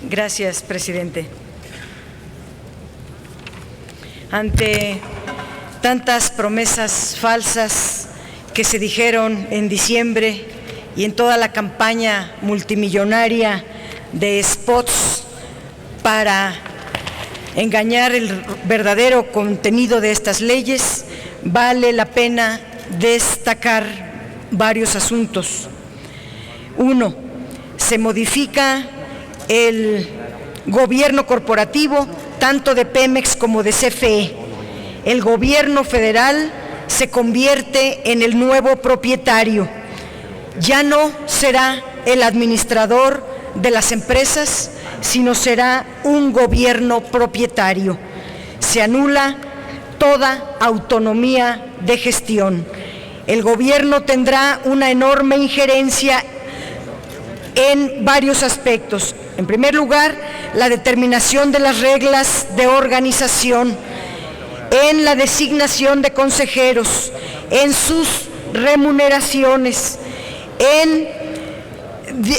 Gracias, presidente. Ante tantas promesas falsas que se dijeron en diciembre y en toda la campaña multimillonaria de spots para engañar el verdadero contenido de estas leyes, vale la pena destacar varios asuntos. Uno, se modifica el gobierno corporativo tanto de Pemex como de CFE. El gobierno federal se convierte en el nuevo propietario. Ya no será el administrador de las empresas, sino será un gobierno propietario. Se anula toda autonomía de gestión. El gobierno tendrá una enorme injerencia en varios aspectos. En primer lugar, la determinación de las reglas de organización, en la designación de consejeros, en sus remuneraciones, en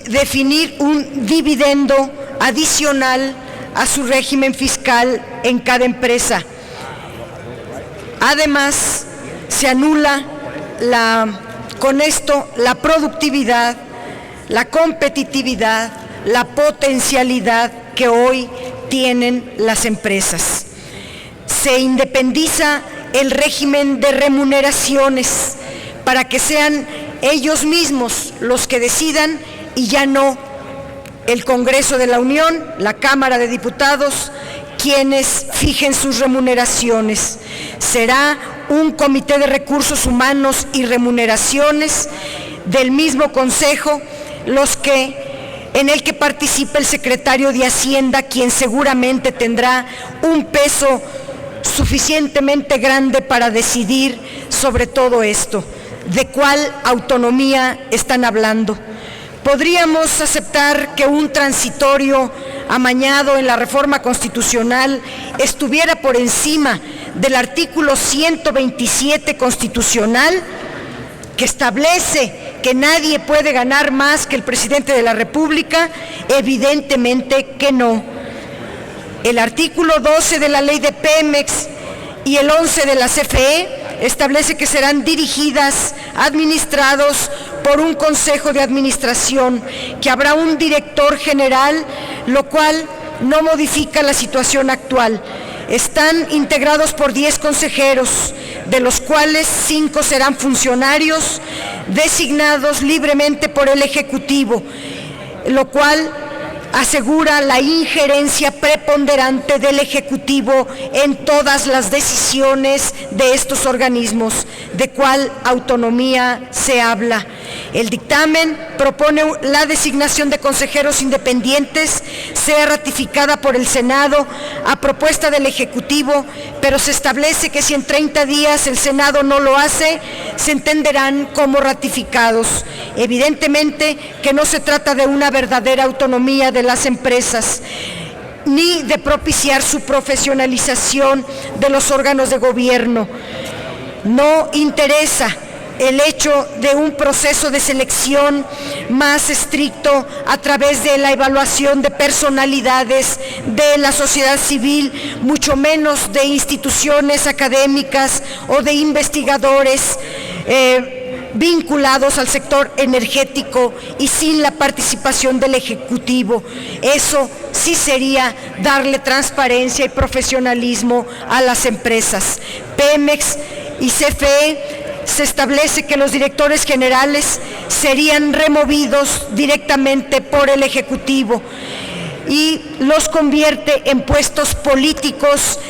definir un dividendo adicional a su régimen fiscal en cada empresa. Además, se anula con esto la productividad, la competitividad, la potencialidad que hoy tienen las empresas. Se independiza el régimen de remuneraciones para que sean ellos mismos los que decidan y ya no el Congreso de la Unión, la Cámara de Diputados, quienes fijen sus remuneraciones. Será un comité de recursos humanos y remuneraciones del mismo Consejo en el que participe el secretario de Hacienda, quien seguramente tendrá un peso suficientemente grande para decidir sobre todo esto. ¿De cuál autonomía están hablando? ¿Podríamos aceptar que un transitorio amañado en la reforma constitucional estuviera por encima del artículo 127 constitucional, que establece que nadie puede ganar más que el presidente de la República? Evidentemente que no. El artículo 12 de la ley de Pemex y el 11 de la CFE establece que serán dirigidas, administrados por un consejo de administración, que habrá un director general, lo cual no modifica la situación actual. Están integrados por 10 consejeros, de los cuales 5 serán funcionarios designados libremente por el Ejecutivo, lo cual asegura la injerencia preponderante del Ejecutivo en todas las decisiones de estos organismos. ¿De cuál autonomía se habla? El dictamen propone la designación de consejeros independientes sea ratificada por el Senado a propuesta del Ejecutivo, pero se establece que si en 30 días el Senado no lo hace, se entenderán como ratificados. Evidentemente que no se trata de una verdadera autonomía de las empresas, ni de propiciar su profesionalización de los órganos de gobierno. No interesa el hecho de un proceso de selección más estricto a través de la evaluación de personalidades de la sociedad civil, mucho menos de instituciones académicas o de investigadores vinculados al sector energético y sin la participación del Ejecutivo. Eso sí sería darle transparencia y profesionalismo a las empresas. Pemex y CFE se establece que los directores generales serían removidos directamente por el Ejecutivo y los convierte en puestos políticos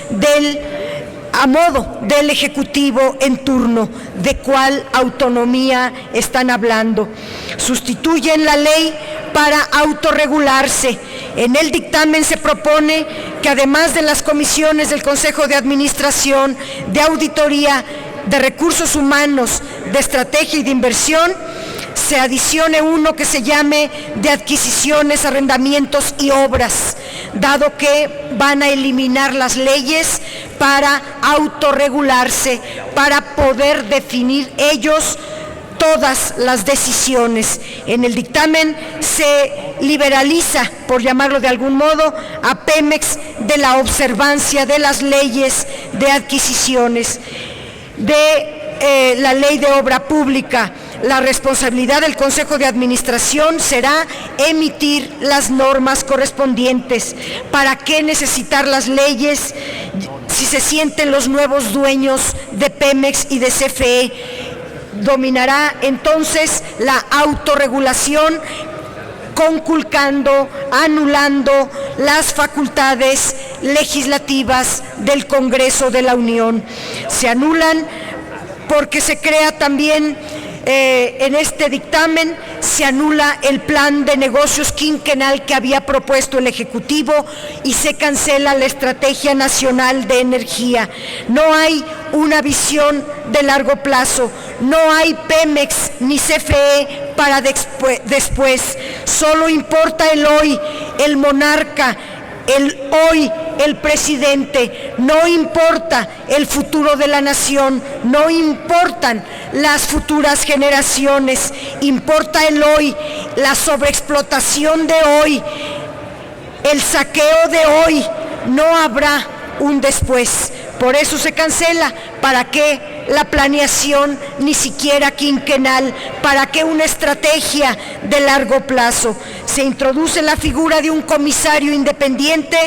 a modo del Ejecutivo en turno. ¿De cuál autonomía están hablando? Sustituyen la ley para autorregularse. En el dictamen se propone que además de las comisiones del Consejo de Administración, de Auditoría, de Recursos Humanos, de Estrategia y de Inversión, se adicione uno que se llame de adquisiciones, arrendamientos y obras, dado que van a eliminar las leyes para autorregularse, para poder definir ellos todas las decisiones. En el dictamen se liberaliza, por llamarlo de algún modo, a Pemex de la observancia de las leyes de adquisiciones, de la ley de obra pública. La responsabilidad del Consejo de Administración será emitir las normas correspondientes. ¿Para qué necesitar las leyes si se sienten los nuevos dueños de Pemex y de CFE? Dominará entonces la autorregulación, conculcando, anulando las facultades legislativas del Congreso de la Unión. Se anulan porque se crea también en este dictamen, se anula el plan de negocios quinquenal que había propuesto el Ejecutivo y se cancela la Estrategia Nacional de Energía. No hay una visión de largo plazo, no hay Pemex ni CFE para después, solo importa el hoy, el monarca, el hoy, el presidente. No importa el futuro de la nación, no importan las futuras generaciones, importa el hoy, la sobreexplotación de hoy, el saqueo de hoy. No habrá un después. Por eso se cancela. ¿Para qué la planeación ni siquiera quinquenal? ¿Para qué una estrategia de largo plazo? Se introduce la figura de un comisario independiente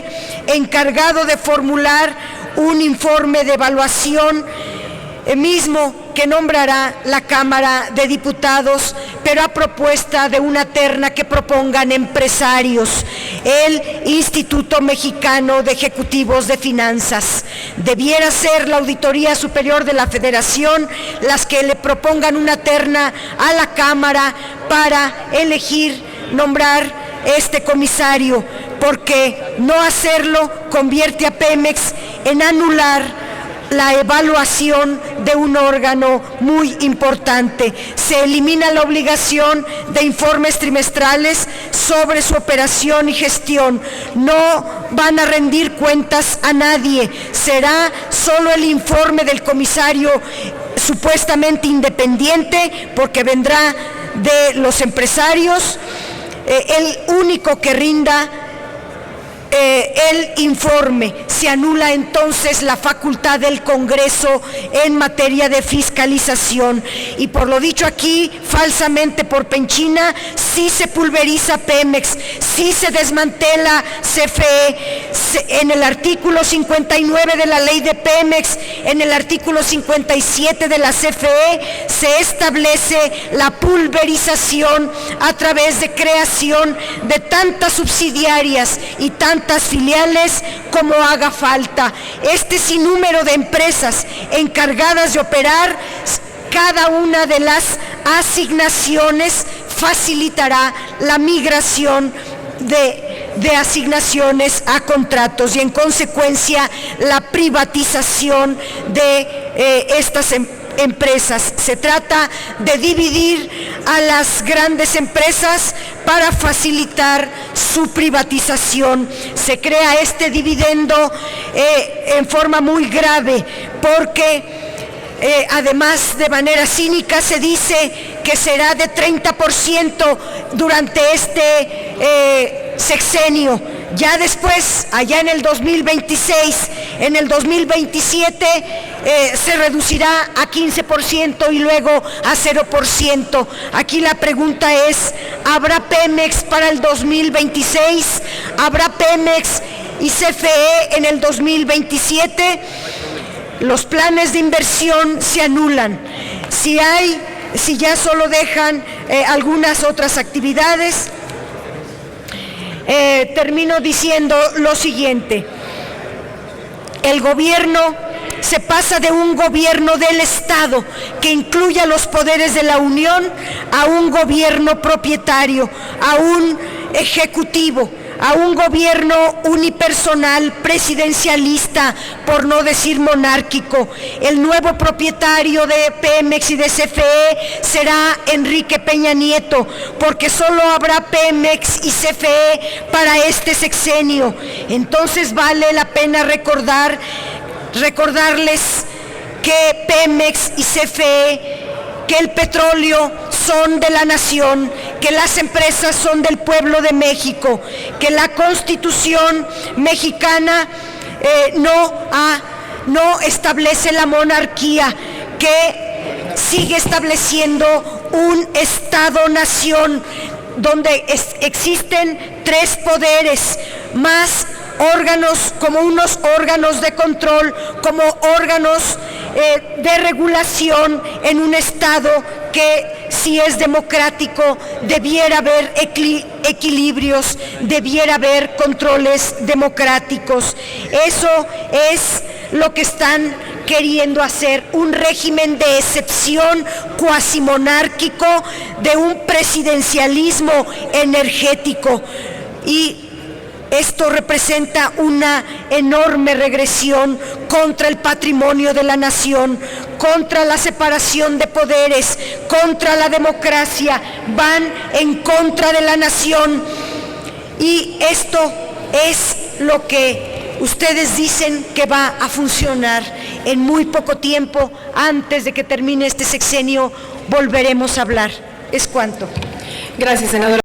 encargado de formular un informe de evaluación, mismo que nombrará la Cámara de Diputados, pero a propuesta de una terna que propongan empresarios, el Instituto Mexicano de Ejecutivos de Finanzas. Debiera ser la Auditoría Superior de la Federación las que le propongan una terna a la Cámara para elegir, nombrar este comisario, porque no hacerlo convierte a Pemex en anular la evaluación de un órgano muy importante. Se elimina la obligación de informes trimestrales sobre su operación y gestión. No van a rendir cuentas a nadie. Será solo el informe del comisario supuestamente independiente, porque vendrá de los empresarios, el único que rinda el informe. Se anula entonces la facultad del Congreso en materia de fiscalización, y por lo dicho aquí falsamente por Penchina, sí se pulveriza Pemex, sí se desmantela CFE. En el artículo 59 de la ley de Pemex, en el artículo 57 de la CFE, se establece la pulverización a través de creación de tantas subsidiarias y tantas filiales como haga falta. Este sinnúmero de empresas encargadas de operar cada una de las asignaciones facilitará la migración de asignaciones a contratos y en consecuencia la privatización de estas empresas. Se trata de dividir a las grandes empresas para facilitar su privatización. Se crea este dividendo en forma muy grave, porque además, de manera cínica, se dice que será de 30% durante este sexenio. Ya después, allá en el 2026, en el 2027, se reducirá a 15% y luego a 0%. Aquí la pregunta es, ¿habrá Pemex para el 2026? ¿Habrá Pemex y CFE en el 2027? Los planes de inversión se anulan. Si ya solo dejan algunas otras actividades, termino diciendo lo siguiente: el gobierno se pasa de un gobierno del Estado que incluya los poderes de la Unión a un gobierno propietario, a un ejecutivo, a un gobierno unipersonal, presidencialista, por no decir monárquico. El nuevo propietario de Pemex y de CFE será Enrique Peña Nieto, porque solo habrá Pemex y CFE para este sexenio. Entonces vale la pena recordarles que Pemex y CFE que el petróleo son de la nación, que las empresas son del pueblo de México, que la Constitución mexicana no establece la monarquía, que sigue estableciendo un Estado-nación donde existen tres poderes, más órganos como unos órganos de control, como órganos de regulación en un Estado que, si es democrático, debiera haber equilibrios, debiera haber controles democráticos. Eso es lo que están queriendo hacer, un régimen de excepción cuasi monárquico, de un presidencialismo energético, y esto representa una enorme regresión contra el patrimonio de la nación, contra la separación de poderes, contra la democracia, van en contra de la nación, y esto es lo que ustedes dicen que va a funcionar. En muy poco tiempo, antes de que termine este sexenio, volveremos a hablar. Es cuanto. Gracias, senadora.